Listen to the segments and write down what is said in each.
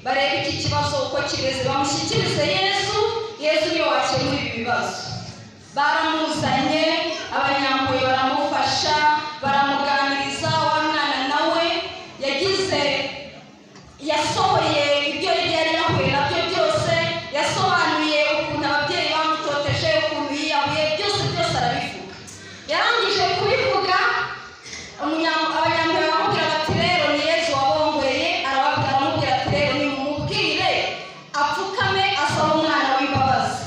barebe iki kibazo uko kimeze bamushyikirize Yesu niwe wakemura ibi bibazo. Baramuzanye, abanyampuye baramufasha, baramuganiriza. Wa mwana nawe yasohoye ibyo yari yahuye nabyo byose, yasobanuye ukuntu ababyeyi bamutoteje, ukuntu yiyahuye, byose arabivuga. Yarangije kubivuga, abanyampuye baramubwira bati rero ni Yesu wabongoreye. Aramubwira ati rero nimumubwire apfukame asaba umwana w'imbabazi.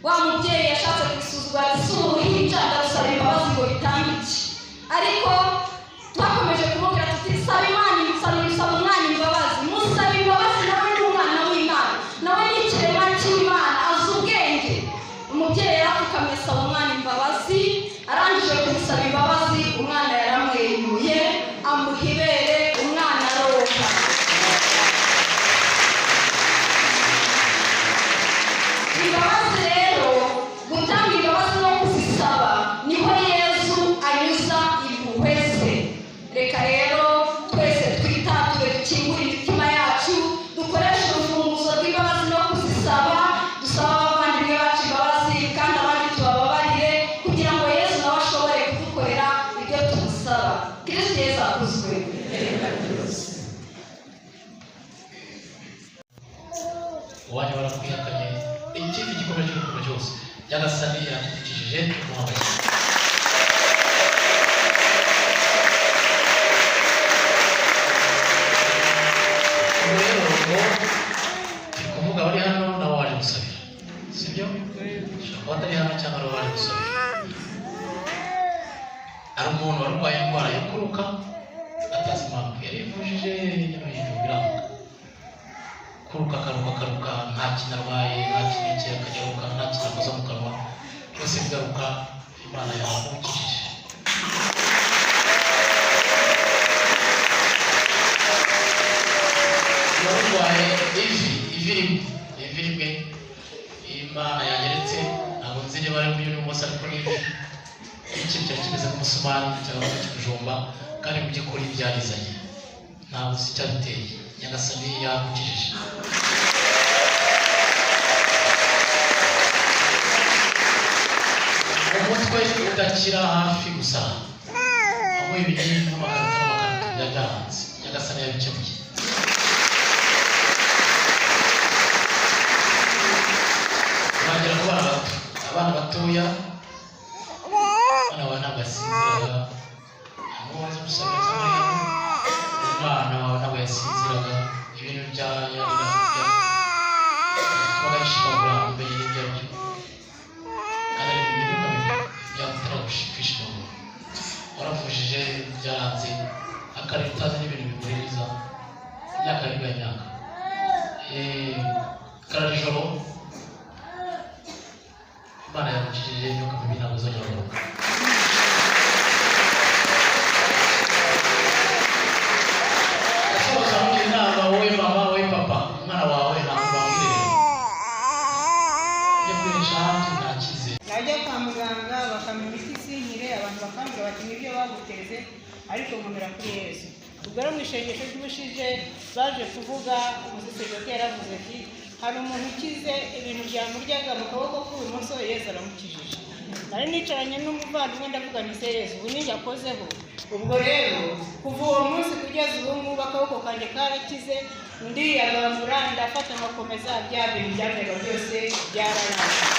Wa mubyeyi yashatse kwisuzugura ati si uruhinja ndasaba imbabazi ngo bitange iki. Ariko twakomeje kumubwira tuti saba Imana, saba umwana imbabazi, musaba imbabazi. Nawe ni umwana w'Imana, nawe ni ikiremwa cy'Imana, azi ubwenge. Umubyeyi yarapfukamye asaba umwana imbabazi. Arangije kumusaba imbabazi, umwana yaramwenyuye, amuha ibere, umwana aroga. Imbabazi rero, gutanga imbabazi no kuzisaba niho Yesu anyuza impuhwe ze. Reka rero twese twitatire, dukingure imitima yacu, dukoreshe urufunguzo rw'imbabazi no kuzisaba. Dusaba abavandimwe bacu imbabazi kandi abandi tubababarire, kugira ngo Yesu nawe ashobore kudukorera ibyo tumusaba. Kristo Yesu akuzwe. Uwanya barakwihakanye ikindi gikomeye cy'urukundo cyose Nyagasani yadutikishije umuhamagaro. Rero turi kuvuga bari hano nabo waje gusabira, sibyo? Ushobora kuba atari hano cyangwa nabo waje gusabira. Hari umuntu warwaye indwara yo kuruka atazi impamvu, yarivujije hirya no hino biranga. Kuruka akaruka nta kintu arwaye, nta kintu akajya aruka, nta kintu akoza mu kanwa, byose bigaruka. Imana yamukijije. Yarwaye ivi rimwe, Imana yanyeretse, ntabwo nzi niba ari uyu munsi ariko n'ivi ikintu cyari kimeze nk'umusumari cyangwa cy'ikijumba, kandi mu by'ukuri byarizanye, ntabwo uzi icyabiteye. Nyagasani yamukijije. Umutwe udakira hafi gusa, aho ibinini n'amakarito byaganze, Nyagasani yabikemuye. Bagera ku abana batoya, abana bawe ntabwo yasinziraga, ntabwo bazi gusabira cyangwa umwana wawe ntabwo yasinziraga, ibintu byabaga bishimagura mbere y'ibyo kandi ari ibintu byamutera kwishimagura. Waravujije byaranze, akarere utazi n'ibintu bimuririza imyaka y'imyaka imyaka karajoro. Imana yamukijije imyuka mibi ntabwo izongera kugaruka. Wowe mama, wowe papa, umwana wawe ntabwo bamwireba. Ujya kwirisha hanze ntakize. Najya kwa muganga bakamenya imiti isinyire, abantu bakambwira bati nibyo baguteze, ariko nkomera kuri Yesu. Ubwo rero mu isengesho ry'ubushize baje kuvuga, umusaseridoti yaravuze ati hari umuntu ukize ibintu byamuryaga mu kaboko k'ibumoso, Yesu aramukijije. Nari nicaranye n'umuvandimwe ndavuga nti se Yesu ubu ninjye akozeho. Ubwo rero kuva uwo munsi kugeza ubu ngubu akaboko kanjye karakize, ndiyagambura ndafata ngakomeza, bya bintu byamera byose byararangiye.